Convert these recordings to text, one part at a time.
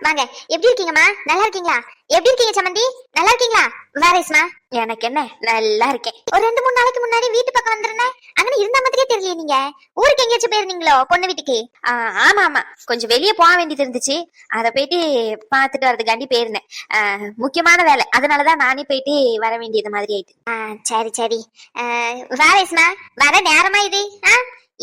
வாங்க. எப்படி இருக்கீங்கம்மா? நல்லா இருக்கீங்களா? எப்படி இருக்கீங்க சமந்தி? நல்லா இருக்கீங்களா? வாரேஸ்மா. எனக்கு என்ன, நல்லா இருக்கேன். ஒரு 2-3 நாளைக்கு முன்னாடி வீட்டு பக்கம் வந்திருந்தேன். அங்க இருந்த மாதிரியே தெரியல. நீங்க ஊருக்கு எங்கேயாச்சும் போயிருந்தீங்களோ பொண்ணு வீட்டுக்கு? ஆமா ஆமா, கொஞ்சம் வெளியே போக வேண்டியது இருந்துச்சு. அதை போயிட்டு பாத்துட்டு வரதுக்காண்டி போயிருந்தேன். முக்கியமான வேலை, அதனாலதான் நானே போயிட்டு வர வேண்டியது மாதிரி ஆயிட்டு. சரி சரி. வாரேஸ்மா, வர நேரமா இது?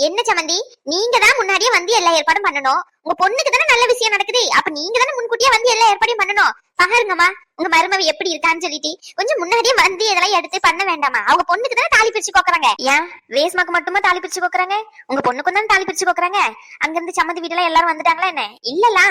என்ன சமந்தி, நீங்க தான் முன்னாடியே வந்து எல்லா ஏற்பாடும் பண்ணணும். உங்க பொண்ணுக்கு தானே நல்ல விஷயம் நடக்குது. அப்ப நீங்க தானே முன்கூட்டியே வந்து எல்லா ஏற்பாடையும் பண்ணணும். பாருங்கம்மா, உங்க மருமவி எப்படி இருக்கான்னு சொல்லிட்டு கொஞ்சம் முன்னாடியே வந்து இதெல்லாம் எடுத்து பண்ண வேண்டாமா? அவங்க பொண்ணுக்கு தானே தாலி பிரிச்சு கோக்குறாங்க. ஏன் ரேஸ்மாக்கு மட்டுமா தாலி பிரிச்சு கோக்குறாங்க? உங்க பொண்ணுக்கும் தானே தாலி பிரிச்சு கோக்குறாங்க. அங்க இருந்து சம்மந்தி வீட்டுல எல்லாரும் வந்துட்டாங்களா என்ன? இல்லலா,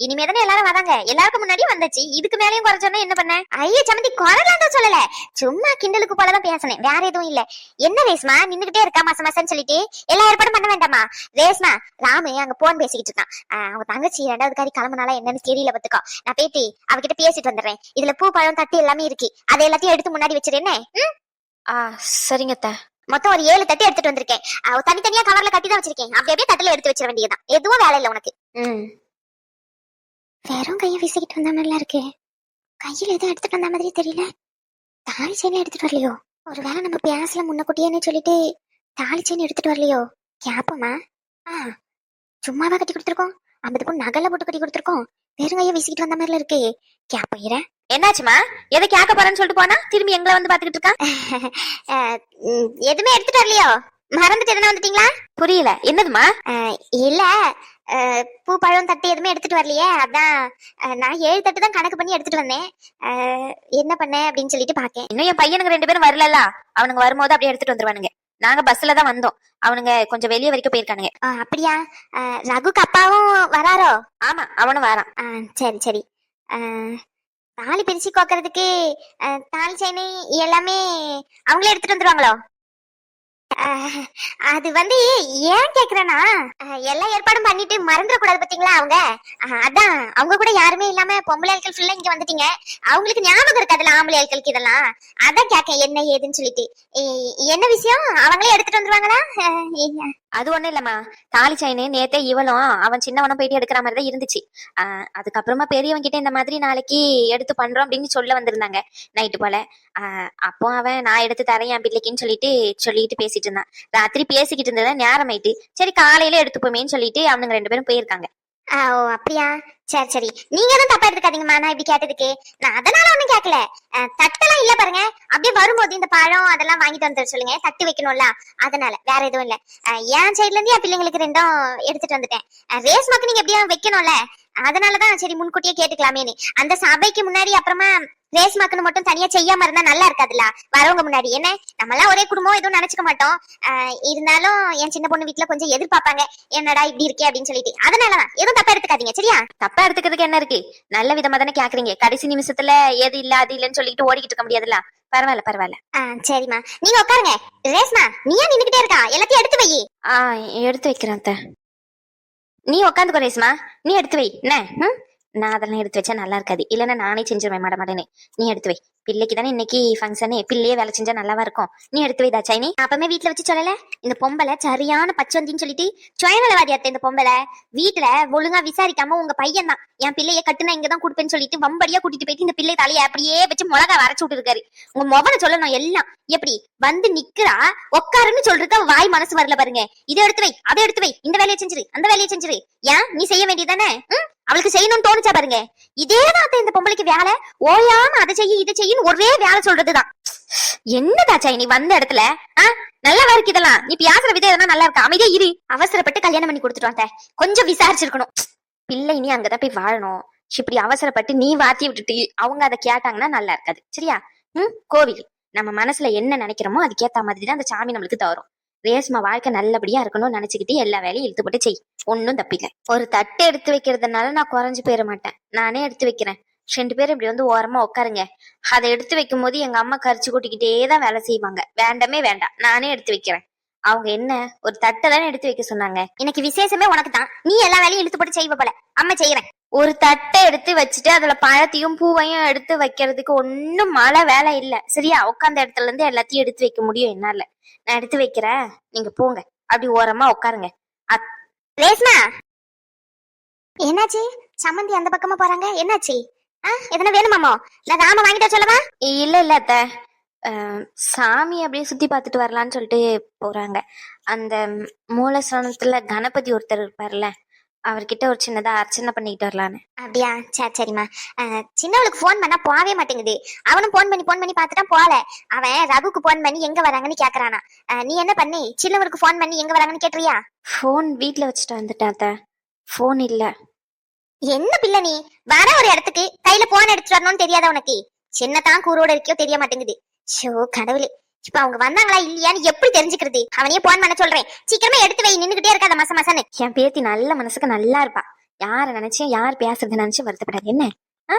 இனிமே தானே எல்லாரும் வராங்க. எல்லாருக்கும் முன்னாடியும் வந்தாச்சு. இதுக்கு மேலேயும் குறைச்சோன்னா என்ன பண்ண? ஐயா சமந்தி, குறைலாம் தான் சொல்லல, சும்மா கிண்டலுக்கு போலதான் பேசினேன், வேற எதுவும் இல்ல. என்ன ரேஸ்மா நின்னுகிட்டே இருக்கா மாசம் மாசம் சொல்லிட்டு எல்லா ஏற்பாடும் பண்ண வேண்டாமா? ரேஸ்மா, ராமு அங்க போன் பேசிக்கிட்டு இருக்கான். அவன் தங்கச்சி 2வது காரி கிளம்புனால என்னன்னு தெரியல பத்துக்கோ. நான் பேட்டி அவகிட்ட பேசிட்டு வந்துடுறேன். இதுல பூ பழம் தட்டு எல்லாமே இருக்கு, அதை எல்லாத்தையும் எடுத்து முன்னாடி வச்சிருந்தேன். சரிங்க. மொத்தம் ஒரு 7 தட்டு எடுத்துட்டு வந்திருக்கேன். தனித்தனியா கவர்ல கட்டி தான் வச்சிருக்கேன். அப்படியே தட்டுல எடுத்து வச்சிட வேண்டியதுதான். எதுவும் வேலை இல்ல உனக்கு. வெறும் கையை வீசிக்கிட்டு வந்த மாதிரிலாம் இருக்கு. கையில எதுவும் எடுத்துட்டு வந்த மாதிரி தெரியல. தாலி செயின் எடுத்துட்டு வரலையோ? ஒருவேளை நம்ம பேசல முன்னக்கூட்டியேன்னு சொல்லிட்டு தாலி செயின் எடுத்துட்டு வரலையோ? கேப்போமா? சும்மாவா கட்டி கொடுத்துருக்கோம். 50 பொண்ணு நகல போட்டு கட்டி கொடுத்துருக்கோம். வெறும் கையை வீசிக்கிட்டு வந்த மாதிரில இருக்கு. கேப்ப என்னாச்சுமா? எதை கேட்க போறேன்னு சொல்லிட்டு போனா திரும்பி எங்களை வந்து பாத்துக்கிட்டு இருக்கா? எதுவுமே எடுத்துட்டு வரலையோ? மறந்துட்டு எதனா வந்துட்டீங்களா? புரியல, என்னதுமா? இல்ல, பூ பழம் தட்டு எதுவுமே எடுத்துட்டு வரலையே, அதான் நான் 7 தட்டு தான் கணக்கு பண்ணி எடுத்துட்டு வந்தேன். என்ன பண்ண அப்படின்னு சொல்லிட்டு பாக்கேன். இன்னும் என் பையனுக்கு 2 பேரும் வரல. அவனுங்க வரும்போது அப்படியே எடுத்துட்டு வந்துருவானுங்க. நாங்க பஸ்ல தான் வந்தோம். அவனுங்க கொஞ்சம் வெளியே வரைக்கும் போயிருக்கானுங்க. அப்படியா? ரகுக்கு அப்பாவும் வராரோ? ஆமா, அவனும் வரான். சரி சரி. தாலி பிரிச்சு கோக்கறதுக்கு தாலி செயின் எல்லாமே அவங்களே எடுத்துட்டு வந்துருவாங்களோ? அது வந்து ஏன் கேக்குறேன்னா, எல்லா ஏற்பாடும் பண்ணிட்டு மறந்துட கூடாது பாத்தீங்களா அவங்க. அதான் அவங்க கூட யாருமே இல்லாம பொம்பளை ஆட்கள் ஃபுல்லா இங்க வந்துட்டீங்க. அவங்களுக்கு ஞாபகம் இருக்காதுல்ல ஆம்பளை ஆட்களுக்கு இதெல்லாம். அதான் கேட்க என்ன ஏதுன்னு சொல்லிட்டு. என்ன விஷயம்? அவங்களே எடுத்துட்டு வந்துருவாங்களா? அது ஒண்ணும் இல்லம்மா, தாலி செயின் நேத்தே இவளும் அவன் சின்னவனும் போயிட்டு எடுக்கிற மாதிரி தான் இருந்துச்சு. அதுக்கப்புறமா பெரியவன் கிட்ட இந்த மாதிரி நாளைக்கு எடுத்து பண்றோம் அப்படின்னு சொல்ல வந்திருந்தாங்க நைட்டு போல. அப்போ அவன் நான் எடுத்து தரேன் என் பிள்ளைக்குன்னு சொல்லிட்டு பேசிட்டு இருந்தான். ராத்திரி பேசிக்கிட்டு இருந்ததா நேரம் ஆயிட்டு, சரி காலையில எடுத்துப்போமேன்னு சொல்லிட்டு அவனுங்க 2 பேரும் போயிருக்காங்க. ஓ அப்படியா? சரி சரி. நீங்க எதுவும் தப்பா எடுத்துக்காதீங்கம்மா, நான் இப்படி கேட்டதுக்கு. நான் அதனால ஒண்ணும் கேட்கல. தட்டெல்லாம் இல்ல பாருங்க. அப்படியே வரும்போது இந்த பழம் அதெல்லாம் வாங்கிட்டு வந்து சொல்லுங்க, தட்டு வைக்கணும்ல, அதனால வேற எதுவும் இல்ல. என் சைட்ல இருந்து என் பிள்ளைங்களுக்கு 2ம் எடுத்துட்டு வந்துட்டேன். ரேஸ்மாக்கு நீங்க எப்படியா வைக்கணும்ல, அதனாலதான் சரி முன்கூட்டியே கேட்டுக்கலாமேன்னு. அந்த சபைக்கு முன்னாடி அப்புறமா ரேஸ்மாக்குன்னு மட்டும் தனியா செய்யாம இருந்தா நல்லா இருக்காதுல்ல வரவங்க முன்னாடி. என்ன நம்ம எல்லாம் ஒரே குடும்பம் எதுவும் நினைச்சுக்க மாட்டோம். இருந்தாலும் என் சின்ன பொண்ணு வீட்டுல கொஞ்சம் எதிர்பார்ப்பாங்க, என்னடா இப்படி இருக்கே அப்படின்னு சொல்லிட்டு. அதனாலதான் எதுவும் தப்பா எடுத்துக்காதீங்க சரியா? தப்பா எடுத்துக்கிறதுக்கு என்ன இருக்கு? நல்ல விதமா தானே கேக்குறீங்க. கடைசி நிமிஷத்துல எது இல்ல அது இல்லன்னு சொல்லிட்டு ஓடிக்கிட்டு இருக்க முடியாதுல்ல. பரவாயில்ல பரவாயில்ல. சரிம்மா, நீங்க உட்காருங்க. ரேஸ்மா, நீயா நின்னுகிட்டே இருக்கா? எல்லாத்தையும் எடுத்து வை. எடுத்து வைக்கிறேன். நீ உட்காந்துக்கோ ரேஸ்மா, நீ எடுத்து வை. என்ன நான் அதெல்லாம் எடுத்து வச்சா நல்லா இருக்காது. இல்லைன்னா நானே செஞ்சிருவேன் மாட்டேன்னு. நீ எடுத்து வை. பிள்ளைக்கு தானே இன்னைக்கு ஃபங்க்ஷனே, பிள்ளையே வேலை செஞ்சா நல்லாவா இருக்கும். நீ எடுத்து வைதா சைனி. அப்பமே வீட்டுல வச்சு சொல்லல, இந்த பொம்பளை சரியான பச்சவந்தின்னு சொல்லிட்டு சுயநலவாதியாத்த. இந்த பொம்பளை வீட்டுல ஒழுங்கா விசாரிக்காம உங்க பையன் தான் என் பிள்ளைய கட்டுனா இங்கதான் கொடுப்பேன்னு சொல்லிட்டு வம்படியா கூட்டிட்டு போயிட்டு இந்த பிள்ளை தலையை அப்படியே வச்சு மிளகா வரைச்சு விட்டு இருக்காரு. உங்க மொபைல சொல்லணும் எல்லாம். எப்படி வந்து நிக்கிறா உட்காருன்னு சொல்றதுக்கு வாய் மனசு வரல பாருங்க. இதை எடுத்து வை, அதை எடுத்து வை, இந்த வேலையை செஞ்சிரு, அந்த வேலையை செஞ்சிரு. ஏன் நீ செய்ய வேண்டியதானே? அவளுக்கு செய்யணும்னு தோணுச்சா பாருங்க. இதேதான் இந்த பொம்பளைக்கு வேலை. ஓயாம அதை செய்ய இதை செய்யும் ஒரே வேலை சொல்றதுதான். என்னதாச்சா நீ வந்த இடத்துல நல்லா இருக்கு இதெல்லாம். நீ பேசுற விதம் எதனா நல்லா இருக்கா? அமைதியா இரு. அவசரப்பட்டு கல்யாணம் பண்ணி கொடுத்துட்டு வந்த, கொஞ்சம் விசாரிச்சிருக்கணும். பிள்ளை இனி அங்கதான் போய் வாழணும். இப்படி அவசரப்பட்டு நீ வாத்தி விட்டுட்டு அவங்க அதை கேட்டாங்கன்னா நல்லா இருக்காது சரியா? கோவில் நம்ம மனசுல என்ன நினைக்கிறோமோ அதுக்கேத்த மாதிரிதான் அந்த சாமி நம்மளுக்கு தரும். ரேஸ்மா வாழ்க்கை நல்லபடியா இருக்கணும்னு நினைச்சுக்கிட்டு எல்லா வேலையும் இழுத்து போட்டு செய், ஒன்னும் தப்பில்லை. ஒரு தட்டு எடுத்து வைக்கிறதுனால நான் குறைஞ்சு போயிட மாட்டேன். நானே எடுத்து வைக்கிறேன். 2 பேரும் இப்படி வந்து ஓரமா உட்காருங்க. அதை எடுத்து வைக்கும் போது எங்க அம்மா கரிச்சு கூட்டிக்கிட்டே தான் வேலை செய்வாங்க. வேண்டாமே வேண்டாம், நானே எடுத்து வைக்கிறேன். அவங்க என்ன ஒரு தட்டை தானே எடுத்து வைக்க சொன்னாங்க. இன்னைக்கு விசேஷமே உனக்கு தான், நீ எல்லா வேலையும் இழுத்து போட்டு செய்வ போல. அம்மா செய்யறேன். ஒரு தட்டை எடுத்து வச்சுட்டு அதுல பழத்தையும் பூவையும் எடுத்து வைக்கிறதுக்கு ஒன்னும் மழை வேலை இல்ல சரியா? உட்காந்த இடத்துல இருந்து எல்லாத்தையும் எடுத்து வைக்க முடியும் என்னால. நான் எடுத்து வைக்கிறேன், நீங்க போங்க. அப்படி ஓரமா உட்காருங்க. ரேஸ்மா, என்னாச்சு? சம்மந்தி அந்த பக்கமா போறாங்க, என்னாச்சு? எதனா வேணுமாமோ? நான் ராம வாங்கிட்டு வர சொல்லவா? இல்ல இல்ல அத்தை, சாமி அப்படியே சுத்தி பார்த்துட்டு வரலான்னு சொல்லிட்டு போறாங்க. அந்த மூலஸ்தானத்துல கணபதி ஒருத்தர் இருப்பார்ல, அவர்கிட்ட ஒரு சின்னதா அர்ச்சனை பண்ணிட்டு வரலான்னு. அப்படியா? சரி சரிம்மா. சின்னவளுக்கு ஃபோன் பண்ணா போகவே மாட்டேங்குது. அவனும் ஃபோன் பண்ணி பார்த்துட்டான், போல. அவன் ரகுக்கு ஃபோன் பண்ணி எங்க வராங்கன்னு கேக்குறானா. நீ என்ன பண்ணி சின்னவளுக்கு ஃபோன் பண்ணி எங்க வராங்கன்னு கேட்டுறியா? ஃபோன் வீட்ல வச்சுட்டு வந்துட்டேன் அத்தை, ஃபோன் இல்ல. என்ன பிள்ளை நீ, வர ஒரு இடத்துக்கு கையில போன் எடுத்துட்டு வரணும்னு தெரியாத உனக்கு? சின்னதான் கூரோட இருக்கியோ தெரிய மாட்டேங்குது. ஷோ கடவுளே, இப்ப அவங்க வந்தாங்களா இல்லையான்னு எப்படி தெரிஞ்சுக்கிறது? அவனையே போன் பண்ண சொல்றேன், சீக்கிரமா எடுத்து வை, நின்னுகிட்டே இருக்காத மச மசன்னு. என் பேத்தி நல்ல மனசுக்கு நல்லா இருப்பா, யார நினைச்சு யார் பேசுறது நினைச்சு வருத்தப்படாது என்ன.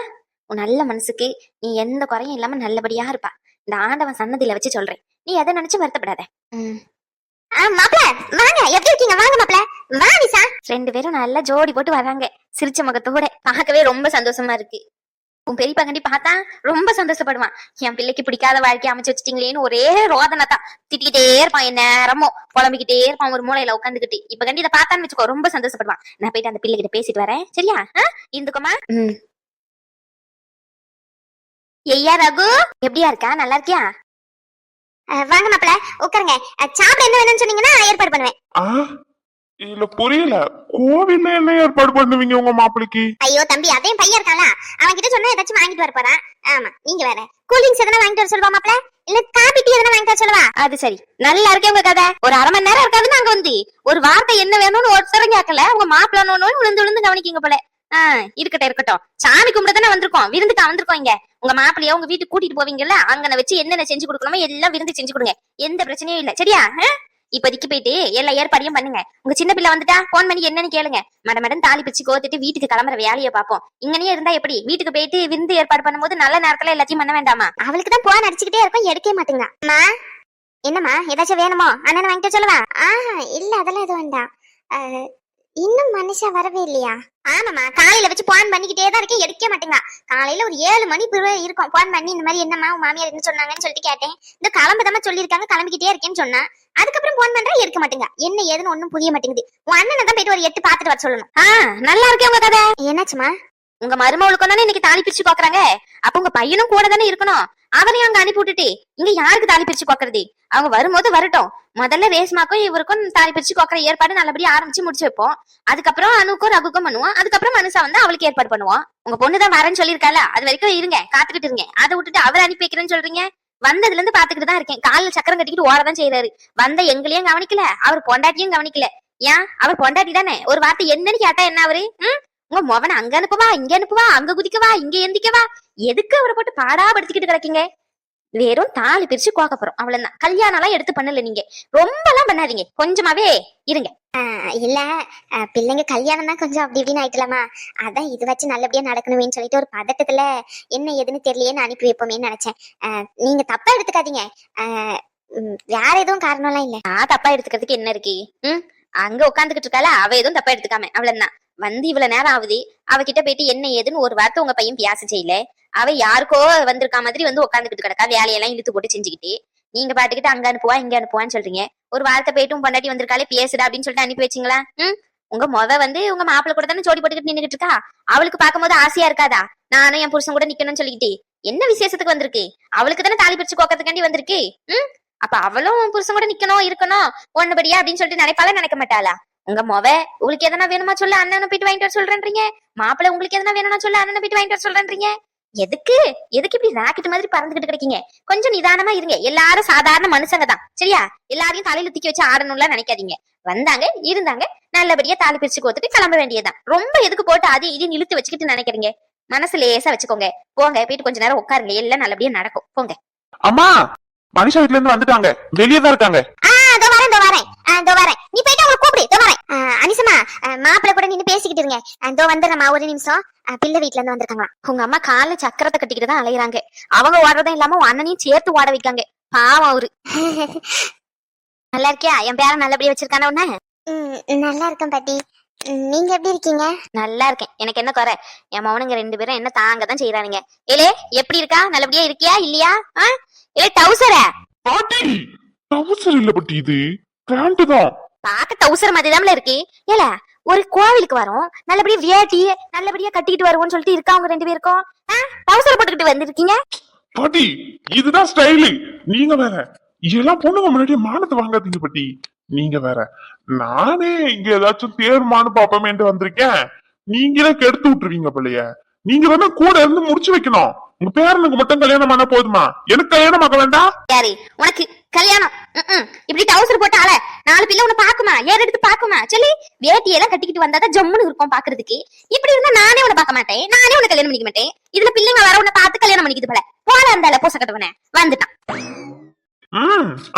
உன் நல்ல மனசுக்கு நீ எந்த குறையும் இல்லாம நல்லபடியா இருப்பா. இந்த ஆண்டவன் சன்னதியில வச்சு சொல்றேன், நீ எதை நினைச்சு வருத்தப்படாத. மாப்பிள வாங்க, எப்படி இருக்கீங்க? வாங்க மாப்பிள, வா நிசா. 2 பேரும் நல்லா ஜோடி போட்டு வராங்க, சிரிச்ச முகத்தோட. பார்க்கவே ரொம்ப சந்தோஷமா இருக்கு. உன் பெரியப்பா கண்டி பார்த்தா ரொம்ப சந்தோஷப்படுவான். என் பிள்ளைக்கு பிடிக்காத வாழ்க்கையை அமைச்சு வச்சுட்டீங்களேன்னு ஒரே ரோதனை தான். திட்டிக்கிட்டே இருப்பான், என் நேரமும் புலம்பிக்கிட்டே இருப்பான் ஒரு மூலையில உட்காந்துக்கிட்டு. இப்ப கண்டி இதை பார்த்தான்னு வச்சுக்கோ, ரொம்ப சந்தோஷப்படுவான். நான் போயிட்டு அந்த பிள்ளைகிட்ட பேசிட்டு வரேன், சரியா? இருந்துக்கோமா. ஐயா ரகு, எப்படியா இருக்கா? நல்லா இருக்கியா? வாங்க மாப்பிள, உட்காருங்க. சாப்பிட என்ன வேணும்னு சொன்னீங்கன்னா ஏற்பாடு பண்ணுவேன். இல்ல புரியல, கோவில்ல என்ன ஏற்பாடு பண்ணுவீங்க உங்க மாப்பிளைக்கு? ஐயோ தம்பி, அதையும் பையன் இருக்கான்ல, அவன் கிட்ட சொன்னா ஏதாச்சும் வாங்கிட்டு வர போறான். ஆமா, நீங்க வேற கூலிங்ஸ் எதனா வாங்கிட்டு வர சொல்லுவா மாப்பிள, இல்ல காபி டீ எதனா வாங்கிட்டு வர சொல்லுவா? அது சரி, நல்லா இருக்கே உங்க கதை. ஒரு 1/2 மணி நேரம் இருக்காது நாங்க வந்து ஒரு வார்த்தை என்ன வேணும்னு ஒருத்தரம் கேட்கல. உங்க மாப்பிள்ளை விழுந்து விழுந்து கவனிக்கீங்க போல. இருக்கட்டும், சாமி கும்பிட தானே வந்திருக்கோம், விருந்துக்கா வந்திருக்கோம். இங்க உங்க மாப்பிள்ளைய உங்க வீட்டுக்கு கூட்டிட்டு போவீங்கல்ல, அங்கன வச்சு என்னென்ன செஞ்சு கொடுக்கணுமோ எல்லாம் விருந்து செஞ்சு கொடுங்க, எந்த பிரச்சனையும் இல்ல, சரியா? இப்போதைக்கு போயிட்டு எல்லா ஏற்பாடையும் பண்ணுங்க. உங்க சின்ன பிள்ளை வந்துட்டா போன் பண்ணி என்னன்னு கேளுங்க. மேடம் தாலி பிச்சு கோத்துட்டு வீட்டுக்கு கிளம்புற வேலையை பார்ப்போம். இங்கனே இருந்தா எப்படி? வீட்டுக்கு போயிட்டு விருந்து ஏற்பாடு பண்ணும்போது நல்ல நேரத்துல எல்லாத்தையும் பண்ண வேண்டாமா? அவளுக்கு தான் போன் அடிச்சுக்கிட்டே இருக்கும், எடுக்கவே மாட்டேங்க. அம்மா, என்னம்மா ஏதாச்சும் வேணுமோ? அண்ணன் வாங்கிட்டு சொல்லவா? இல்ல அதெல்லாம் எதுவும் வேண்டாம். இன்னும் மனுஷா வரவே இல்லையா? ஆமாமா, காலையில வச்சு போன் பண்ணிக்கிட்டே தான் இருக்கேன், எடுக்க மாட்டேங்க. காலையில ஒரு 7 மணி இருக்கும் போன் பண்ணி, இந்த மாதிரி என்னம்மா உன் மாமியார் என்ன சொன்னாங்கன்னு சொல்லிட்டு கேட்டேன். இந்த கிளம்புதாம சொல்லியிருக்காங்க, கிளம்பிக்கிட்டே இருக்கேன்னு சொன்னா. அதுக்கப்புறம் போன் பண்றா, எடுக்க மாட்டேங்க. என்ன ஏதுன்னு ஒண்ணும் புரிய மாட்டேங்குது. உன் அண்ணனை தான் போயிட்டு ஒரு 8 பாத்துட்டு வர சொல்லணும். நல்லா இருக்கே உங்க கதை. என்னாச்சுமா? உங்க மருமகளுக்கும் தானே இன்னைக்கு தாலி பிரிச்சு பாக்குறாங்க, அப்ப உங்க பையனும் கூட தானே இருக்கணும். அவனையும் அங்க அனுப்பி விட்டுட்டு இங்க யாருக்கு தாலி பிரிச்சு பாக்குறது? அவங்க வரும்போது வரட்டும். முதல்ல ரேஸ்மாக்கும் இவருக்கும் தாலி பிரிச்சு பாக்குற ஏற்பாடு நல்லபடியா ஆரம்பிச்சு முடிச்சு வைப்போம். அதுக்கப்புறம் அனுக்கும் ரகுக்கும் பண்ணுவோம். அதுக்கப்புறம் மனுஷா வந்து அவளுக்கு ஏற்பாடு பண்ணுவோம். உங்க பொண்ணுதான் வரேன்னு சொல்லியிருக்கால, அது வரைக்கும் இருங்க, காத்துக்கிட்டு இருங்க. அதை விட்டுட்டு அவர் அனுப்பி வைக்கிறேன்னு சொல்றீங்க. வந்ததுல இருந்து பாத்துக்கிட்டு தான் இருக்கேன், காலில் சக்கரம் கட்டிக்கிட்டு ஓடதான் செய்யறாரு. வந்த எங்களையும் கவனிக்கல, அவர் பொண்டாட்டியும் கவனிக்கல. ஏன்? அவர் பொண்டாட்டி தானே, ஒரு வார்த்தை என்னன்னு கேட்டா என்ன அவரு? உங்க மொவனை அங்க அனுப்புவா, இங்க அனுப்புவா, அங்க குதிக்கவா, இங்க எந்திக்கவா, எதுக்கு அவரை போட்டு பாடாபடுத்திக்கிட்டு கிடக்கீங்க? வெறும் தாலி பிரிச்சு கோக்க போறோம், அவ்வளவுதான். கல்யாணம் எல்லாம் எடுத்து பண்ணல, நீங்க ரொம்ப எல்லாம் பண்ணாதீங்க, கொஞ்சமாவே இருங்க. இல்ல பிள்ளைங்க கல்யாணம் தான் கொஞ்சம் அப்படி இப்படின்னு ஆயிட்டலாமா, அதான் இது வச்சு நல்லபடியா நடக்கணுமேன்னு சொல்லிட்டு ஒரு பதட்டத்துல என்ன ஏதுன்னு தெரியலையேன்னு அனுப்பி வைப்போமேன்னு நினைச்சேன். நீங்க தப்பா எடுத்துக்காதீங்க, வேற எதுவும் காரணம் எல்லாம் இல்ல. நான் தப்பா எடுத்துக்கிறதுக்கு என்ன இருக்கு? அங்க உட்காந்துக்கிட்டு இருக்கால, அவ எதுவும் தப்பா எடுத்துக்காம, அவ்வளவுதான். வந்து இவ்வளவு நேரம் ஆகுது, அவகிட்ட போயிட்டு என்ன ஏதுன்னு ஒரு வார்த்தை உங்க பையன் பேச செய்யல. அவ யாருக்கோ வந்திருக்கா மாதிரி வந்து உட்காந்துக்கிட்டு கிடக்கா, வேலையெல்லாம் இழுத்து போட்டு செஞ்சுக்கிட்டு. நீங்க பாட்டுக்கிட்டு அங்க அனுப்புவா இங்க அனுப்புவான்னு சொல்றீங்க. ஒரு வார்த்தை போயிட்டும் பொண்டாட்டி வந்திருக்காலே பேசுடா அப்படின்னு சொல்லிட்டு அனுப்பி வச்சிங்களா? உங்க வந்து உங்க மாப்பிள்ள கூட தானே ஜோடி போட்டுக்கிட்டு நின்னுகிட்டு இருக்கா. அவளுக்கு பார்க்கும்போது ஆசையா இருக்காதா? நானும் என் புருஷன் கூட நிக்கணும்னு சொல்லிக்கிட்டு என்ன விசேஷத்துக்கு வந்திருக்கு? அவளுக்கு தானே தாலி பிரிச்சு கோக்கறதுக்காண்டி வந்திருக்கு. அப்ப அவளும் புருஷன் கூட நிக்கணும் இருக்கணும் ஒண்ணுபடியா அப்படின்னு சொல்லிட்டு நினைப்பால, நினைக்க மாட்டாளா? உங்க உங்களுக்கு எதனா வேணுமா சொல்ல அண்ணனை போயிட்டு வாங்கிட்டு வர சொல்றேன்றீங்க. மாப்பிள்ள உங்களுக்கு எதனா வேணும்னா சொல்ல அண்ணனை போயிட்டு வாங்கிட்டு வர சொல்றேன்றீங்க. எதுக்கு இப்படி ராக்கெட் மாதிரி பறந்துகிட்டு கிடைக்கீங்க? கொஞ்சம் நிதானமா இருங்க. எல்லாரும் சாதாரண மனுஷங்க தான், சரியா? எல்லாரையும் தலையில தூக்கி வச்சு ஆடணும்லாம் நினைக்காதீங்க. வந்தாங்க இருந்தாங்க, நல்லபடியா தாலி பிரிச்சு கோத்துட்டு கிளம்ப வேண்டியதுதான். ரொம்ப எதுக்கு போட்டு அது இது இழுத்து வச்சுக்கிட்டு நினைக்கிறீங்க? மனசு லேசா வச்சுக்கோங்க. போங்க, போயிட்டு கொஞ்ச நேரம் உட்காருங்க, எல்லாம் நல்லபடியா நடக்கும். போங்க. அம்மா, மனுஷா வீட்டுல இருந்து வந்துட்டாங்க, வெளியே தான் இருக்காங்க. நீ போயிட்டு அவங்களை கூப்பிடு. அனிசமா, மாப்பிள்ள கூட நின்னு பேசிக்கிட்டு இருங்க. வந்துடுறமா, ஒரு நிமிஷம். பிள்ளை வீட்டுல இருந்து வந்திருக்காங்களா? உங்க அம்மா கால சக்கரத்தை கட்டிக்கிட்டு தான் அலையிறாங்க. அவங்க ஓடுறதும் இல்லாம அண்ணனையும் சேர்த்து ஓட வைக்காங்க. பாவம் அவரு. நல்லா இருக்கியா? என் பேரை நல்லபடியா வச்சிருக்கான உன்ன? நல்லா இருக்கேன் பாட்டி, நீங்க எப்படி இருக்கீங்க? நல்லா இருக்கேன். எனக்கு என்ன குறை? என் மவனுங்க 2 பேரும் என்ன தாங்கதான் செய்யறானுங்க. ஏலே, எப்படி இருக்கா? நல்லபடியா இருக்கியா இல்லையா? ஏலே டவுசர பாட்டி, டவுசர் இல்ல பாட்டி, இது பேண்ட் தான். பாக்க டவுசர் மாதிரி தான் இருக்கு. ஏல, ஒரு கோவிலுக்கு வரோம், நல்லபடியா வேட்டி நல்லபடியா கட்டிக்கிட்டு வருவோம்னு சொல்லிட்டு இருக்கா அவங்க 2 பேருக்கும் அவசர போட்டுக்கிட்டு வந்திருக்கீங்க. பாட்டி இதுதான் ஸ்டைலு. நீங்க வேற இதெல்லாம் பொண்ணுங்க முன்னாடி மானத்தை வாங்காதீங்க பாட்டி. நீங்க வேற நானே இங்க ஏதாச்சும் தேர்மானு பாப்பமேன்ட்டு வந்திருக்கேன். நீங்களே கெடுத்து விட்டுருவீங்க பிள்ளைய. நீங்க வேணா கூட இருந்து முடிச்சு வைக்கணும். உங்க பேரனுக்கு மட்டும் கல்யாணம் பண்ண போதுமா? எனக்கு கல்யாணம் ஆக வேண்டாம். யாரு உனக்கு கல்யாணம்? இப்படி டவுசர் போட்டு ஆள 4 பிள்ளை உன்னை பாக்குமா? ஏற எடுத்து பாக்குமா? சொல்லி வேட்டியெல்லாம் கட்டிக்கிட்டு வந்தாதான் ஜம்முன்னு இருக்கும் பாக்குறதுக்கு. இப்படி இருந்தா நானே உன்னை பார்க்க மாட்டேன், நானே உன்னை கல்யாணம் பண்ணிக்க மாட்டேன். இதுல பிள்ளைங்க வர உன்னை பார்த்து கல்யாணம் பண்ணிக்கிது போல. போல அந்த பூச கட்டவன வந்துட்டான்.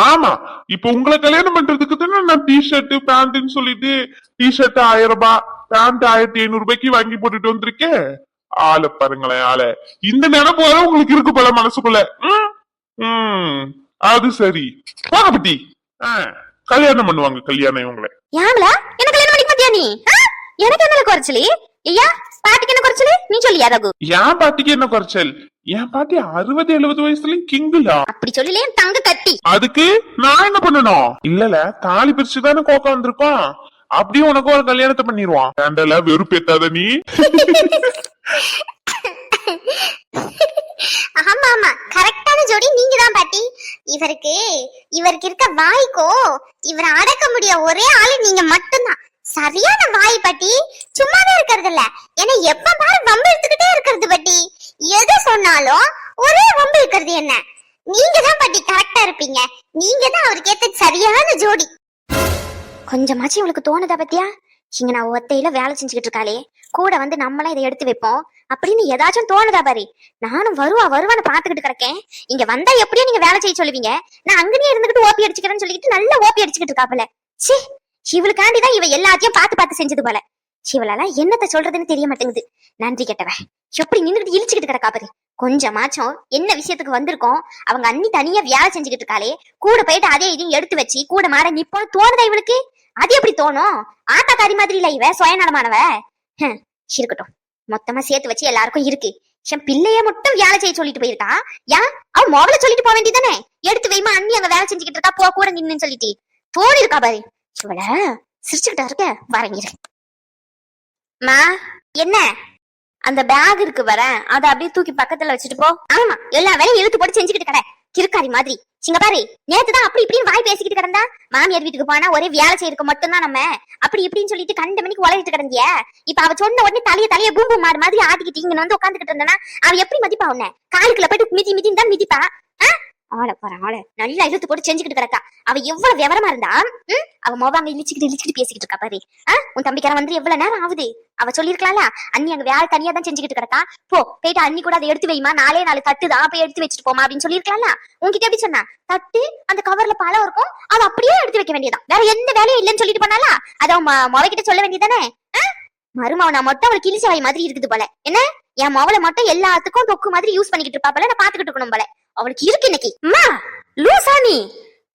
ஆமா, இப்ப உங்களை கல்யாணம் பண்றதுக்கு தானே நான் டிஷர்ட் பேண்ட்னு சொல்லிட்டு டிஷர்ட் 1000 ரூபாய், பேண்ட் 1500 ரூபாய்க்கு வாங்கி போட்டுட்டு வந்திருக்கேன். ஆளை பாருங்களேன், ஆளை. இந்த நினைப்பு வர உங்களுக்கு இருக்கு போல மனசுக்குள்ள. அது சரி, போக பத்தி கல்யாணம் பண்ணுவாங்க. கல்யாணம் இவங்களை ஏம்ல என்ன கல்யாணம் பண்ணிக்க மாட்டியா நீ? எனக்கு என்ன குறைச்சலி? ஐயா பாட்டிக்கு என்ன குறைச்சலி? நீ சொல்லியா ரகு? என் பாட்டிக்கு என்ன குறைச்சல்? என் பாட்டி 60-70 வயசுலயும் கிங்குலா. அப்படி சொல்லல தங்க கட்டி. அதுக்கு நான் என்ன பண்ணணும்? இல்லல தாலி பிரிச்சுதானே கோக்கம் வந்திருக்கோம். அப்படியே உனக்கு ஒரு கல்யாணத்தை பண்ணிடுவான். ஏண்டல வெறுப்பேத்தாத நீ. ஆமா ஆமா, கரெக்டான ஜோடி நீங்க தான் பாட்டி. இவருக்கு இருக்க வாய்க்கோ இவரை அடக்க முடிய ஒரே ஆளு நீங்க மட்டும்தான். சரியான வாய் பாட்டி, சும்மாவே இருக்கிறது இல்ல. ஏன்னா எப்ப பாரு வம்பு எடுத்துக்கிட்டே இருக்கிறது பாட்டி. எது சொன்னாலும் ஒரே வம்பு இருக்கிறது. என்ன நீங்க தான் பாட்டி கரெக்டா இருப்பீங்க. நீங்க தான் அவருக்கு ஏத்த சரியான ஜோடி. கொஞ்சமாச்சும் இவளுக்கு தோணுதா பத்தியா? இங்க நான் ஒத்தையில வேலை செஞ்சுக்கிட்டு இருக்காளே, கூட வந்து நம்மளாம் இதை எடுத்து வைப்போம் அப்படின்னு ஏதாச்சும் தோணுதா பாரு. நானும் வருவான்னு பாத்துக்கிட்டு கிடக்கேன். இங்க வந்தா எப்படியும் நீங்க வேலை செய்ய சொல்லுவீங்க, நான் அங்கனே இருந்துகிட்டு ஓப்பி அடிச்சுக்கிறேன்னு சொல்லிட்டு நல்லா ஓப்பி அடிச்சுக்கிட்டு இருக்காப்புல. சி, இவளுக்காண்டிதான் இவ எல்லாத்தையும் பார்த்து செஞ்சது போல. இவளால என்னத்த சொல்றதுன்னு தெரிய மாட்டேங்குது. நன்றி கெட்டவ எப்படி நின்றுட்டு இழிச்சுக்கிட்டு கிடக்கா பாரு. கொஞ்சமாச்சும் என்ன விஷயத்துக்கு வந்திருக்கோம், அவங்க அண்ணி தனியா வேலை செஞ்சுக்கிட்டு இருக்காளே, கூட போயிட்டு அதே இதையும் எடுத்து வச்சு கூட மாற நிப்போன்னு தோணுதா இவளுக்கு? அது எப்படி தோணும்? ஆட்டாக்காரி மாதிரி இல்ல இவ, சுயநலமானவ. இருக்கட்டும், மொத்தமா சேர்த்து வச்சு எல்லாருக்கும் இருக்கு. என் பிள்ளைய மட்டும் வேலை செய்ய சொல்லிட்டு போயிருக்கா. ஏன் அவ மொபைல சொல்லிட்டு போக வேண்டியதானே? எடுத்து வைமா, அண்ணி அங்க வேலை செஞ்சுக்கிட்டு இருக்கா, போ கூட நின்னு சொல்லிட்டு தோணி இருக்கா பாரு. இவள சிரிச்சுக்கிட்டா இருக்க. வரங்கிற மா, என்ன அந்த பேக் இருக்கு வர, அதை அப்படியே தூக்கி பக்கத்துல வச்சுட்டு போ. ஆமா, எல்லா வேலையும் இழுத்து போட்டு செஞ்சுக்கிட்டு கடை கிறுக்காரி மாதிரி. சிங்க பாரு, நேத்துதான் அப்படி இப்படின்னு வாய் பேசிக்கிட்டு கிடந்தா. மாமியார் வீட்டுக்கு போனா ஒரே வேலை செய்யறதுக்கு மட்டும்தான் நம்ம அப்படி இப்படின்னு சொல்லிட்டு கண்ட மணிக்கு உலகிட்டு கிடந்திய. இப்ப அவ சொன்ன உடனே தலைய பூம்பு மாடு மாதிரி ஆட்டிக்கிட்டு இங்க வந்து உட்காந்துக்கிட்டு இருந்தா அவ எப்படி மதிப்பா? உன்ன காலுக்குள்ள போயிட்டு மிதின்னு தான் மிதிப்பா. ஆளை பாரு, ஆளை நல்லா இழுத்து போட்டு செஞ்சுக்கிட்டு கிடக்கா. அவ எவ்வளவு விவரமா இருந்தா அவ மோவாங்க இழிச்சுக்கிட்டு பேசிக்கிட்டு இருக்கா பாரு. உன் தம்பிக்காரன் வந்து எவ்வளவு நேரம் ஆகுது? அவ சொல்லிருக்கலாம்ல, அண்ணி அங்க வேலை தனியா தான் செஞ்சுக்கிட்டு கிடக்கா, போயிட்டு அண்ணி கூட அதை எடுத்து வைமா, 4 தட்டுதான் போய் எடுத்து வச்சுட்டு போமா அப்படின்னு சொல்லிருக்கலாம்ல. உன்கிட்ட எப்படி சொன்னா? தட்டு அந்த கவர்ல பழம் இருக்கும், அதை அப்படியே எடுத்து வைக்க வேண்டியதான். வேற எந்த வேலையும் இல்லைன்னு சொல்லிட்டு பண்ணாலா? அதை அவன் மொவகிட்ட சொல்ல வேண்டியதானே? மருமவனா மட்டும் அவளுக்கு கிழிச்ச வாய் மாதிரி இருக்குது போல. என்ன என் மவளை மட்டும் எல்லாத்துக்கும் தொக்கு மாதிரி யூஸ் பண்ணிக்கிட்டு இருப்பா போல. நான் பாத்துக்கிட்டு இருக்கணும் போல. அவளுக்கு இருக்கு இன்னைக்கு. அம்மா லூசா நீ?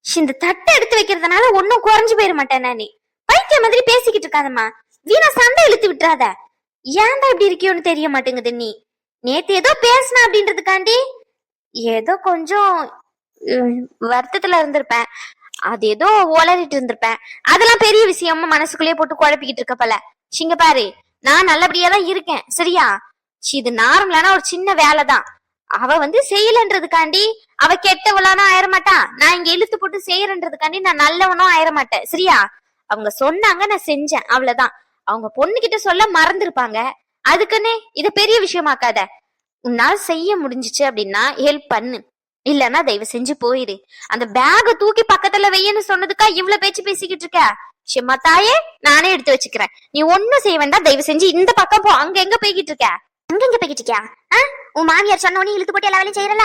இந்த தட்டை எடுத்து வைக்கிறதுனால ஒன்னும் குறைஞ்சு போயிட மாட்டேன். நீ பைத்திய மாதிரி பேசிக்கிட்டு இருக்காதம்மா. வீணா சண்டை இழுத்து விட்டுறாத. ஏன்டா இப்படி இருக்கியோன்னு தெரிய மாட்டேங்குது. நீ நேத்து ஏதோ பேசின அப்படின்றதுக்காண்டி ஏதோ கொஞ்சம் வருத்தத்துல இருந்திருப்பேன். அது ஏதோ உளறிட்டு இருந்திருப்பேன். அதெல்லாம் பெரிய விஷயமா மனசுக்குள்ளேயே போட்டு குழப்பிக்கிட்டு இருக்க போல. சிங்க பாரு, நான் நல்லபடியா தான் இருக்கேன் சரியா? இது நார்மலான ஒரு சின்ன வேலைதான். அவ வந்து செய்யலன்றதுக்காண்டி அவ கெட்டவளானா ஆயிரமாட்டா. நான் இங்க இழுத்து போட்டு செய்யறன்றதுக்காண்டி நான் நல்லவனும் ஆயிரமாட்டேன் சரியா? அவங்க சொன்னாங்க, நான் செஞ்சேன், அவ்வளவுதான். அவங்க பொண்ணுகிட்ட சொல்ல மறந்துருப்பாங்க. அதுக்குன்னே இத பெரிய விஷயமாக்காத. உன்னால செய்ய முடிஞ்சிச்சு அப்படின்னா ஹெல்ப் பண்ணு, இல்லன்னா தயவு செஞ்சு போயிரு. அந்த பேக தூக்கி பக்கத்துல வையன்னு சொன்னதுக்கா இவ்வளவு பேச்சு பேசிக்கிட்டு இருக்க? சிம்மா தாயே, நானே எடுத்து வச்சுக்கிறேன். நீ ஒண்ணும் செய்ய வேண்டாம், தயவு செஞ்சு இந்த பக்கம் போ. அங்க எங்க போய்கிட்டு இருக்க? அங்க எங்க போய்கிட்டு இருக்கியா? உன் மாமியார் சொன்ன உடனே இழுத்து போட்டு எல்லா வேலையும் செய்யறல.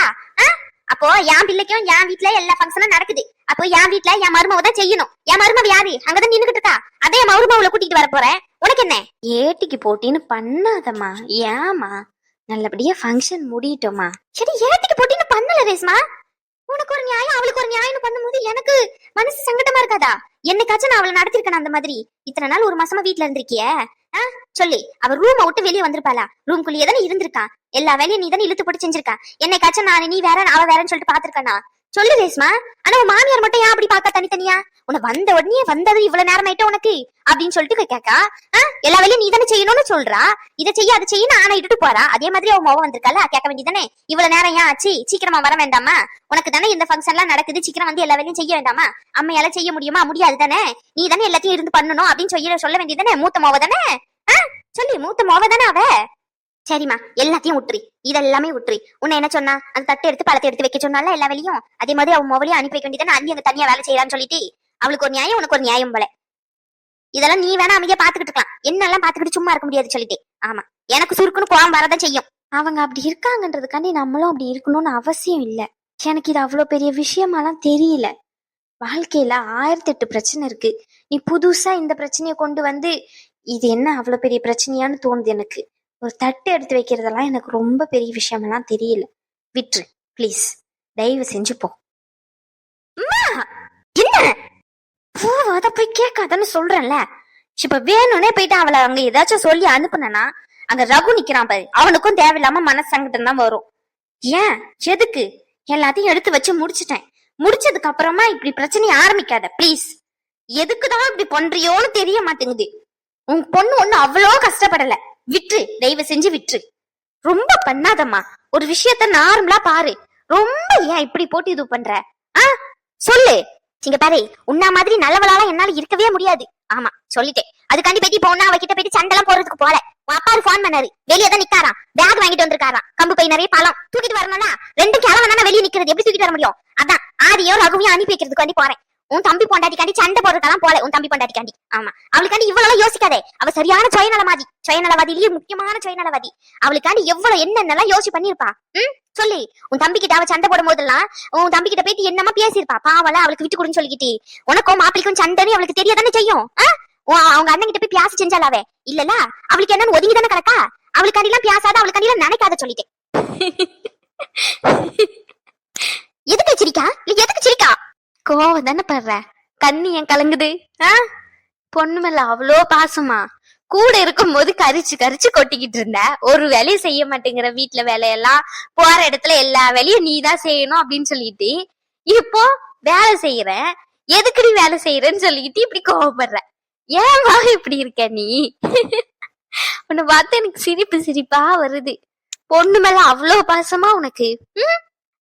அப்போ என் பிள்ளைக்கும் என் வீட்டுல எல்லா ஃபங்க்ஷனும் நடக்குது. அப்போ என் வீட்டுல என் மருமவ தான் செய்யணும். என் மருமவ யாரு? அங்கதான் நின்னுகிட்டு இருக்கா. அதே என் மருமவளை கூட்டிட்டு வர போறேன். உனக்கு என்ன? ஏட்டிக்கு போட்டின்னு பண்ணாதம்மா. ஏமா நல்லபடியா ஃபங்க்ஷன் முடியட்டோமா? சரி, ஏட்டிக்கு போட்டின்னு பண்ணல ரேஸ்மா. உனக்கு ஒரு நியாயம் அவளுக்கு ஒரு நியாயம்னு பண்ணும்போது எனக்கு மனசு சங்கடமா இருக்காதா? என்னைக்காச்சும் நான் அவளை நடத்திருக்கேன் அந்த மாதிரி? இத்தனை நாள் 1 மாசமா வீட்டுல இருந்திருக்கிய சொல்லி அவ ரூமை விட்டு வெளியே வந்திருப்பாளா? ரூம்குள்ளேயே தானே இருந்திருக்கா. எல்லா வேலையும் நீ தானே இழுத்து போட்டு செஞ்சிருக்கா. என்னைக்காச்சும் நான் நீ வேற அவ வேறன்னு சொல்லிட்டு பாத்துருக்கானா? சொல்லு ரேஸ்மா. ஆனா உன் மாமியார் மட்டும் ஏன் அப்படி பாக்கா தனித்தனியா? உன்னை வந்த உடனே வந்தது இவ்வளவு நேரம் ஆயிட்ட உனக்கு அப்படின்னு சொல்லிட்டு கேக்கா. எல்லா வேலையும் நீ தானே செய்யணும்னு சொல்றா. இதை செய்ய அதை செய்ய ஆனா இட்டுட்டு போறா. அதே மாதிரி அவன் மோவம் வந்திருக்கால, கேட்க வேண்டியதானே இவ்வளவு நேரம் ஏன் ஆச்சு, சீக்கிரமா வர வேண்டாமா, உனக்கு தானே இந்த ஃபங்க்ஷன் எல்லாம் நடக்குது, சீக்கிரம் வந்து எல்லா வேலையும் செய்ய வேண்டாமா, அம்மையால செய்ய முடியுமா, முடியாது தானே, நீ தானே எல்லாத்தையும் இருந்து பண்ணணும் அப்படின்னு சொல்ல வேண்டியதானே, மூத்த மோவ தானே. சொல்லி மூத்த மோவ தானே அவ. சரிம்மா எல்லாத்தையும் விட்டுரு, இதெல்லாமே விட்டுரு. உன்னை என்ன சொன்னா, அந்த தட்டு எடுத்து பழத்தை எடுத்து வைக்க சொன்னால எல்லா வேலையும், அதே மாதிரி அவன் மோவலையும் அனுப்பி வைக்க வேண்டியதானே, அங்கே அங்க தனியா வேலை செய்யறான்னு சொல்லிட்டு அவளுக்கு ஒரு நியாயம் உனக்கு ஒரு நியாயம் போல. இதெல்லாம் நீ வேணா அமைதியா பாத்துக்கிட்டு இருக்கலாம், என்னெல்லாம் பாத்துக்கிட்டு சும்மா இருக்க முடியாது சொல்லிட்டு. ஆமா எனக்கு சுருக்குன்னு கோவம் வரதான் செய்யும். அவங்க அப்படி இருக்காங்கன்றதுக்காண்டி நம்மளும் அப்படி இருக்கணும்னு அவசியம் இல்ல. எனக்கு இது அவ்வளவு பெரிய விஷயமாலாம் தெரியல. வாழ்க்கையில 1008 பிரச்சனை இருக்கு. நீ புதுசா இந்த பிரச்சனைய கொண்டு வந்து இது என்ன அவ்வளவு பெரிய பிரச்சனையான்னு தோணுது எனக்கு. ஒரு தட்டு எடுத்து வைக்கிறதெல்லாம் எனக்கு ரொம்ப பெரிய விஷயமெல்லாம் தெரியல. விட்டுரு ப்ளீஸ், தயவு செஞ்சு போ. என்ன போவாத போய் கேட்காதன்னு சொல்றேன்ல. இப்ப வேணும்னே போயிட்டு அவளை அங்க ஏதாச்சும் சொல்லி அனுப்புனா, அங்க ரகு நிக்கிறான் பாரு, அவனுக்கும் தேவையில்லாம மனசங்கடம் தான் வரும். ஏன் எதுக்கு, எல்லாத்தையும் எடுத்து வச்சு முடிச்சுட்டேன். முடிச்சதுக்கு அப்புறமா இப்படி பிரச்சனையை ஆரம்பிக்காத ப்ளீஸ். எதுக்குதான் இப்படி பண்றியோன்னு தெரிய மாட்டேங்குது. உன் பொண்ணு ஒண்ணு அவ்வளோ கஷ்டப்படல, விட்டுரு தயவு செஞ்சு விட்டுரு. ரொம்ப பண்ணாதம்மா, ஒரு விஷயத்த நார்மலா பாரு. ரொம்ப ஏன் இப்படி போட்டு இது பண்ற? சொல்லு. இங்க பாரு, உன்ன மாதிரி நல்லவளால என்னால இருக்கவே முடியாது. ஆமா சொல்லிட்டேன். அதுக்காண்டி போயிட்டு இப்ப ஒன்னா அவகிட்ட போயிட்டு சண்டெல்லாம் போறதுக்கு போல. உன் அப்பாரு போன் பண்ணாரு, வெளியே தான் நிக்காராம், பேக் வாங்கிட்டு வந்திருக்காராம், கம்பு பை நிறைய பழம் தூக்கிட்டு வரணும்னா 2 கிழவன் தானே வெளியே நிக்கிறது, எப்படி தூக்கிட்டு வர முடியும்? அதான் ஆதியும் ரகுவையும் அனுப்பி வைக்கிறதுக்கு வேண்டி போறேன். உன் தம்பி பொண்டாட்டிக்காண்டி சண்டை போடுறதுக்கெல்லாம் போல, உன் தம்பி பொண்டாட்டிக்காண்டி. ஆமா அவளுக்காண்டி இவ்வளவு யோசிக்காதே, அவ சரியான சுயநலவாதிலேயே முக்கியமான சுயநலவாதி. அவளுக்காண்டி எவ்வளவு என்னென்னலாம் யோசிச்சு பண்ணிருப்பா. சொல்லி உன் தம்பி கிட்ட அவ சண்டை போடும் போதெல்லாம் உன் தம்பி கிட்ட போயிட்டு என்னமா பேசியிருப்பா. பாவல அவளுக்கு விட்டு கொடுன்னு சொல்லிக்கிட்டு, உனக்கும் மாப்பிளைக்கும் சண்டைன்னு அவளுக்கு தெரியாதானே செய்யும். அவங்க அண்ணன் கிட்ட போய் பியாசு செஞ்சாலாவே இல்லல, அவளுக்கு என்னன்னு ஒதுங்கி தானே கிடக்கா. அவளுக்காண்டி எல்லாம் பியாசாத, அவளுக்காண்டி எல்லாம் நினைக்காத சொல்லிட்டேன். எதுக்கு சிரிக்கா, எதுக்கு சிரிக்கா? கோவம் தானே படுற, கண்ணி ஏன் கலங்குது? பொண்ணு மேல அவ்வளோ பாசமா, கூட இருக்கும் போது கரிச்சு கரிச்சு கொட்டிக்கிட்டு இருந்த, ஒரு வேலையும் செய்ய மாட்டேங்கிற, வீட்டுல வேலையெல்லாம் போற இடத்துல எல்லா வேலையும் நீ தான் செய்யணும் அப்படின்னு சொல்லிட்டு, இப்போ வேலை செய்யறேன், எதுக்கு நீ வேலை செய்யறேன்னு சொல்லிக்கிட்டு இப்படி கோவப்படுற. ஏமா இப்படி இருக்க நீ? உன்னை பார்த்து எனக்கு சிரிப்பா வருது. பொண்ணு மேல அவ்வளோ பாசமா உனக்கு.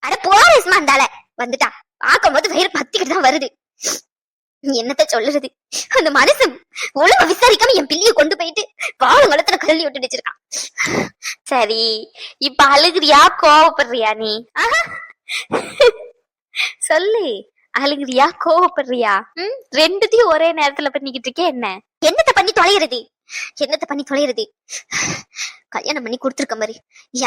அட போரேஸ்மா, இருந்தால வந்துட்டா, பார்க்கும் போது வயிறு பத்திக்கிட்டு தான் வருது. என்னத்த சொல்லுறது, அந்த மனுஷன் ஒழுங்கு விசாரிக்காம என் பிள்ளைய கொண்டு போயிட்டு வாழுங்களத்துல கல்லி விட்டு வச்சிருக்கான். சரி இப்ப அழுகிறியா கோவப்படுறியா நீ? சொல்லு, அழுகிறியா கோவப்படுறியா? ரெண்டுத்தையும் ஒரே நேரத்துல பண்ணிக்கிட்டு இருக்கே என்ன? என்னத்த பண்ணி தொலைகிறது? கல்யாணம் பண்ணி கொடுத்துருக்க மாதிரி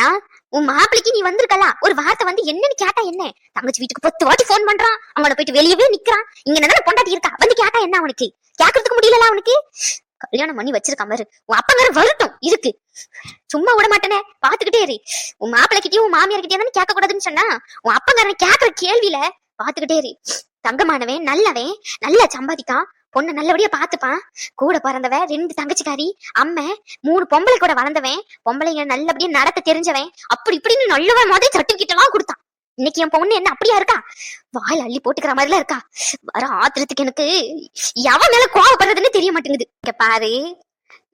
ஏன் உன் மாப்பிளைக்கு நீ வந்திருக்கலாம், ஒரு வார்த்தை வந்து என்னன்னு கேட்டா என்ன? தங்கச்சி வீட்டுக்கு 10 வாட்டி போன் பண்றான், அவனை போயிட்டு வெளியவே நிக்கிறான், இங்க என்ன பொண்டாட்டி இருக்கா, வந்து கேட்டா என்ன அவனுக்கு? கேக்குறதுக்கு முடியல அவனுக்கு. கல்யாணம் பண்ணி வச்சிருக்க மாதிரி உன் அப்பங்கிற வருத்தம் இருக்கு, சும்மா விட மாட்டேனே, பாத்துக்கிட்டே இரு. உன் மாப்பிள்ளை கிட்டயும் உன் மாமியார் கிட்டயும் தானே கேட்க கூடாதுன்னு சொன்னா, உன் அப்பங்காரன் கேக்குற கேள்வியில பாத்துக்கிட்டே இரு. தங்கமானவன், நல்லவன், நல்லா சம்பாதிக்கான், பொண்ணு நல்லபடியா பாத்துப்பான், கூட பிறந்தவ, 2 தங்கச்சிக்காரி, அம்மை, 3 பொம்பளை கூட வளர்ந்தவன், பொம்பளைங்க நல்லபடியா நடத்த தெரிஞ்சவன், அப்படி இப்படின்னு நல்லவன் மாதிரி சர்டிபிகேட் எல்லாம் கொடுத்தான். இன்னைக்கு என் பொண்ணு என்ன அப்படியா இருக்கா? வாயில் அள்ளி போட்டுக்கிற மாதிரிலாம் இருக்கா. வர ஆத்திரத்துக்கு எனக்கு எவன் மேல கோவப்படுறதுன்னு தெரிய மாட்டேங்குது. இங்க பாரு,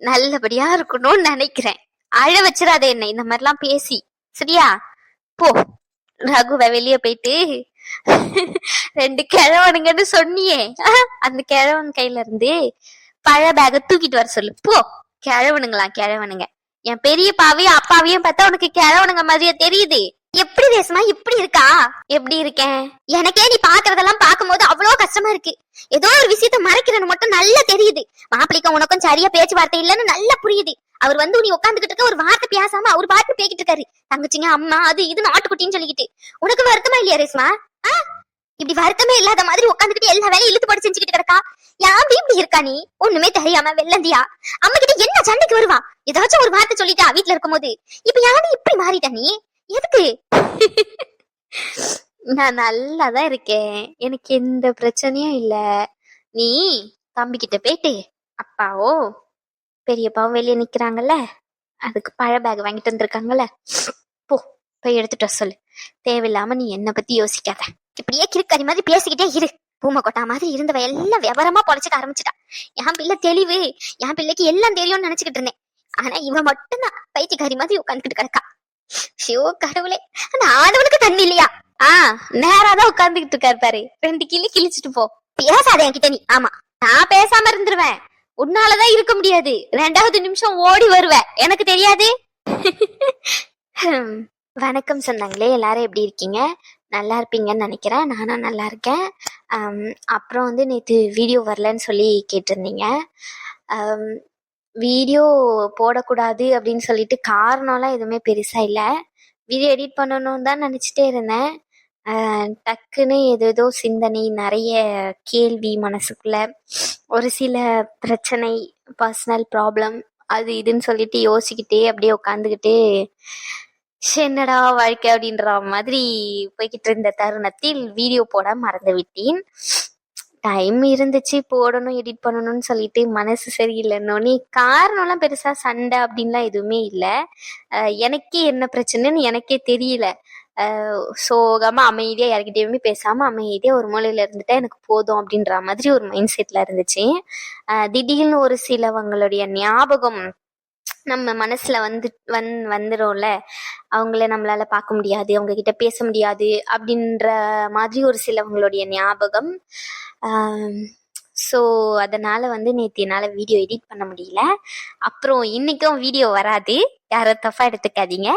நல்லபடியா இருக்கணும்னு நினைக்கிறேன், அழ வச்சிடாத என்ன இந்த மாதிரிலாம் பேசி, சரியா? போ, ரகுவை வெளியே போயிட்டு 2 கிழவனுங்கன்னு சொன்னியே, அந்த கிழவன் கையில இருந்து பழைய பேக தூக்கிட்டு வர சொல்லு. போ. கிழவனுங்க. என் பெரியப்பாவையும் அப்பாவையும் பார்த்தா உனக்கு கிழவனுங்க மாதிரியே தெரியுது. எப்படி ரேஸ்மா இப்படி இருக்கா? எப்படி இருக்கேன்? எனக்கே நீ பாக்குறதெல்லாம் பார்க்கும்போது அவ்வளவு கஷ்டமா இருக்கு. ஏதோ ஒரு விஷயத்த மறைக்கிறன்னு மட்டும் நல்லா தெரியுது. மாப்பிள்ளைக்கும் உனக்கும் சரியா பேச்சுவார்த்தை இல்லன்னு நல்லா புரியுது. அவர் வந்து நீ உட்காந்துக்கிட்டு இருக்க, ஒரு வார்த்தை பேசாம அவர் பாட்டு பேக்கிட்டு இருக்காரு. தங்கச்சிங்க, அம்மா, அது இது நாட்டுக்குட்டின்னு சொல்லிக்கிட்டு. உனக்கு வருத்தமா இல்லையா ரேஸ்மா? இப்படி வருத்தமே இல்லாத மாதிரி உட்காந்துக்கிட்டு எல்லா வேலையும் இழுத்து போட்டு செஞ்சுக்கிட்டு கிடக்கா. யாரு இப்படி இருக்கா நீ? ஒண்ணுமே தெரியாம வெள்ளந்தியா அம்மா கிட்ட என்ன சண்டைக்கு வருவா? ஏதாச்சும் ஒரு வார்த்தை சொல்லிட்டா வீட்டுல இருக்கும் போது. இப்ப யாரு இப்படி மாறிட்ட நீ? எதுக்கு? நான் நல்லாதான் இருக்கேன், எனக்கு எந்த பிரச்சனையும் இல்ல. நீ தம்பி கிட்ட போயிட்டு, அப்பாவோ பெரியப்பாவும் வெளியே நிக்கிறாங்கல்ல, அதுக்கு பழ பேக் வாங்கிட்டு வந்திருக்காங்கல்ல, போ போய் எடுத்துட்டு சொல்லு. தேவையில்லாம நீ என்ன பத்தி யோசிக்காத. இப்படியே கிறுக்கறி மாதிரி பேசிக்கிட்டே இரு. பூமை கொட்டா மாதிரி இருந்தவ எல்லாம் விவரமா பொழைச்சிக்க ஆரம்பிச்சிட்டா. என் பிள்ளை தெளிவு, என் பிள்ளைக்கு எல்லாம் தெரியும்னு நினைச்சுக்கிட்டு இருந்தேன். ஆனா இவ மட்டும்தான் பைத்தியக்காரி மாதிரி உட்காந்துக்கிட்டு கிடக்கா. ஷோ கடவுளே, அந்த ஆடவனுக்கு தண்ணி இல்லையா? நேராதான் உட்கார்ந்துகிட்டு இருக்காரு பாரு, 2 கிளி கிழிச்சிட்டு போ. பேசாத என்கிட்ட நீ. ஆமா, நான் பேசாம இருந்துருவேன். உன்னாலதான் இருக்க முடியாது. 2வது நிமிஷம் ஓடி வருவேன், எனக்கு தெரியாது. வணக்கம் சொன்னாங்களே, எல்லாரும் எப்படி இருக்கீங்க? நல்லா இருப்பீங்கன்னு நினைக்கிறேன். நானும் நல்லா இருக்கேன். அப்புறம் வந்து நேற்று வீடியோ வரலன்னு சொல்லி கேட்டிருந்தீங்க. வீடியோ போடக்கூடாது அப்படின்னு சொல்லிட்டு காரணம்லாம் எதுவுமே பெருசா இல்லை. வீடியோ எடிட் பண்ணணும்னு தான் நினச்சிட்டே இருந்தேன். டக்குன்னு ஏதேதோ சிந்தனை, நிறைய கேள்வி மனசுக்குள்ள, ஒரு சில பிரச்சனை, பர்சனல் ப்ராப்ளம், அது இதுன்னு சொல்லிட்டு யோசிக்கிட்டே அப்படியே உட்காந்துக்கிட்டு என்னடா வாழ்க்கை அப்படின்ற மாதிரி போய்கிட்டு இருந்த தருணத்தில் வீடியோ போட மறந்து விட்டேன். டைம் இருந்துச்சு, போடணும் எடிட் பண்ணணும்னு சொல்லிட்டு மனசு சரியில்லைன்னொன்னே. காரணம்லாம் பெருசா சண்டை அப்படின்லாம் எதுவுமே இல்லை. எனக்கே என்ன பிரச்சனைன்னு எனக்கே தெரியல. சோகமா அமைதியா யார்கிட்டயுமே பேசாம அமைதியா ஒரு மூலையில இருந்துட்டா எனக்கு போதும் அப்படின்ற மாதிரி ஒரு மைண்ட் செட்ல இருந்துச்சு. திடீர்னு ஒரு சிலவங்களுடைய ஞாபகம் நம்ம மனசுல வந்துடும்ல, அவங்கள நம்மளால பார்க்க முடியாது, அவங்க கிட்ட பேச முடியாது அப்படின்ற மாதிரி ஒரு சிலவங்களுடைய ஞாபகம். ஸோ அதனால வந்து நேற்று என்னால் வீடியோ எடிட் பண்ண முடியல. அப்புறம் இன்னைக்கும் வீடியோ வராது, யாரும் தப்பா எடுத்துக்காதீங்க.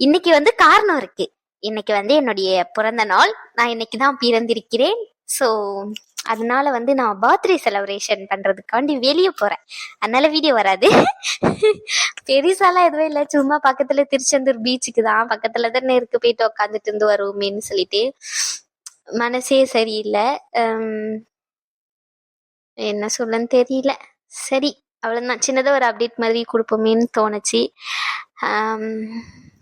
இன்னைக்கு வந்து காரணம் இருக்கு. இன்னைக்கு வந்து என்னுடைய பிறந்த நாள், நான் இன்னைக்கு தான் பிறந்திருக்கிறேன். ஸோ அதனால வந்து நான் பர்த்டே செலிப்ரேஷன் பண்றதுக்காண்டி வெளியே போறேன், அதனால வீடியோ வராது. பெருசாலாம் எதுவும் இல்லை, சும்மா பக்கத்துல திருச்செந்தூர் பீச்சுக்கு தான், பக்கத்துல தானே இருக்கு, போயிட்டு உட்காந்துட்டு இருந்து வருவோமேன்னு சொல்லிட்டு. மனசே சரியில்லை, என்ன சொல்லன்னு தெரியல. சரி, அவ்வளோதான், சின்னதாக ஒரு அப்டேட் மாதிரி கொடுப்போமேன்னு தோணுச்சு.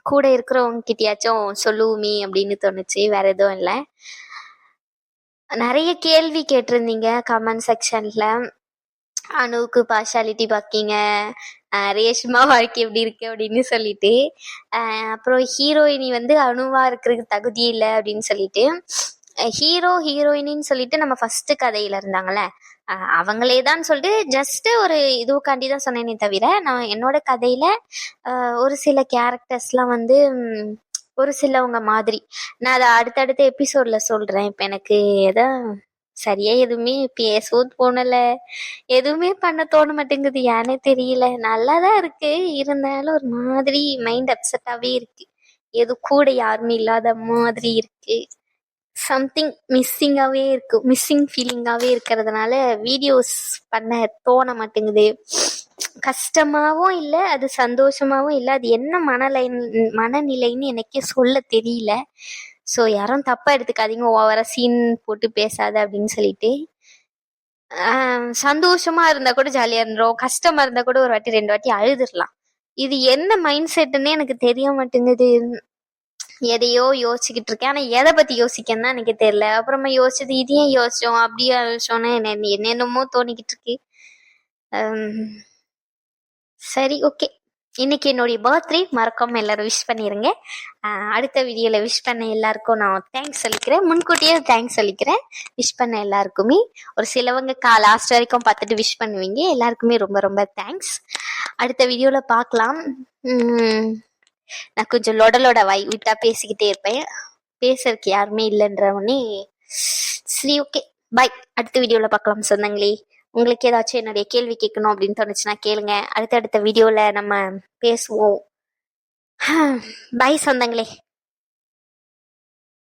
கூட இருக்கிறவங்க கிட்டயாச்சும் சொல்லுவோமே அப்படின்னு தோணுச்சு, வேற எதுவும் இல்லை. நிறைய கேள்வி கேட்டிருந்தீங்க கமெண்ட் செக்ஷன்ல. அணுவுக்கு பார்ஷாலிட்டி பார்க்கீங்க, ரேஷ்மா வாழ்க்கை எப்படி இருக்கு அப்படின்னு சொல்லிட்டு, அப்புறம் ஹீரோயினி வந்து அணுவா இருக்கிறதுக்கு தகுதி இல்லை அப்படின்னு சொல்லிட்டு, ஹீரோ ஹீரோயினின்னு சொல்லிட்டு நம்ம ஃபர்ஸ்ட் கதையில இருந்தாங்கல்ல, அவங்களே தான் சொல்லிட்டு ஜஸ்ட் ஒரு இதுக்காண்டி தான் சொன்னேனே தவிர, நான் என்னோட கதையில ஒரு சில கேரக்டர்ஸ்லாம் வந்து ஒரு சிலவங்க மாதிரி நான் அதை அடுத்தடுத்த எபிசோட்ல சொல்றேன். இப்ப எனக்கு சரியா எதுவுமே பேசவும் தோணல, எதுவுமே பண்ண தோண மாட்டேங்குது, ஏன்னே தெரியல. நல்லாதான் இருக்கு, இருந்தாலும் ஒரு மாதிரி மைண்ட் அப்செட்டாவே இருக்கு, எது கூட யாருமே இல்லாத மாதிரி இருக்கு. சம்திங் மிஸ்ஸிங்காவே இருக்கு, மிஸ்ஸிங் ஃபீலிங்காவே இருக்கிறதுனால வீடியோஸ் பண்ண தோண மாட்டேங்குது. கஷ்டமாவும் இல்லை, அது சந்தோஷமாவும் இல்லை, அது என்ன மனநிலைன்னு எனக்கே சொல்ல தெரியல. ஸோ யாரும் தப்பா எடுத்துக்காதீங்க, ஓவரா சீன் போட்டு பேசாத அப்படின்னு சொல்லிட்டு. சந்தோஷமா இருந்தா கூட ஜாலியா இருந்துரும், கஷ்டமா இருந்தா கூட ஒரு வாட்டி 2 வாட்டி அழுதுடலாம். இது என்ன மைண்ட் செட்டுன்னு எனக்கு தெரிய மாட்டேங்குது. எதையோ யோசிச்சுக்கிட்டு இருக்கேன், ஆனா எதை பத்தி யோசிக்கன்னு தான் எனக்கு தெரியல. அப்புறமா யோசிச்சது இது ஏன் யோசிச்சோம் அப்படியே யோசிச்சோன்னு என்னென்னமோ தோணிக்கிட்டு இருக்கு. சரி, ஓகே. இன்னைக்கு என்னுடைய பர்த்டே, மறக்காம எல்லாரும் விஷ் பண்ணிருங்க. அடுத்த வீடியோல விஷ் பண்ண எல்லாருக்கும் நான் தேங்க்ஸ் சொல்லிக்கிறேன், முன்கூட்டியே தேங்க்ஸ் சொல்லிக்கிறேன். விஷ் பண்ண எல்லாருக்குமே, ஒரு சிலவங்க லாஸ்ட் வரைக்கும் பார்த்துட்டு விஷ் பண்ணுவீங்க, எல்லாருக்குமே ரொம்ப ரொம்ப தேங்க்ஸ். அடுத்த வீடியோல பார்க்கலாம். நான் கொஞ்சம் லொடலோட வாய் விட்டா பேசிக்கிட்டே இருப்பேன், பேசுறதுக்கு யாருமே இல்லைன்ற உடனே. சரி, ஓகே, பாய். அடுத்த வீடியோல பார்க்கலாம் சொந்தங்களே. உங்களுக்கு ஏதாச்சும் என்னுடைய கேள்வி கேட்கணும் அப்படின்னு தோணுச்சுன்னா கேளுங்க, அடுத்தடுத்த வீடியோல நம்ம பேசுவோம். பாய் சொந்தங்களே.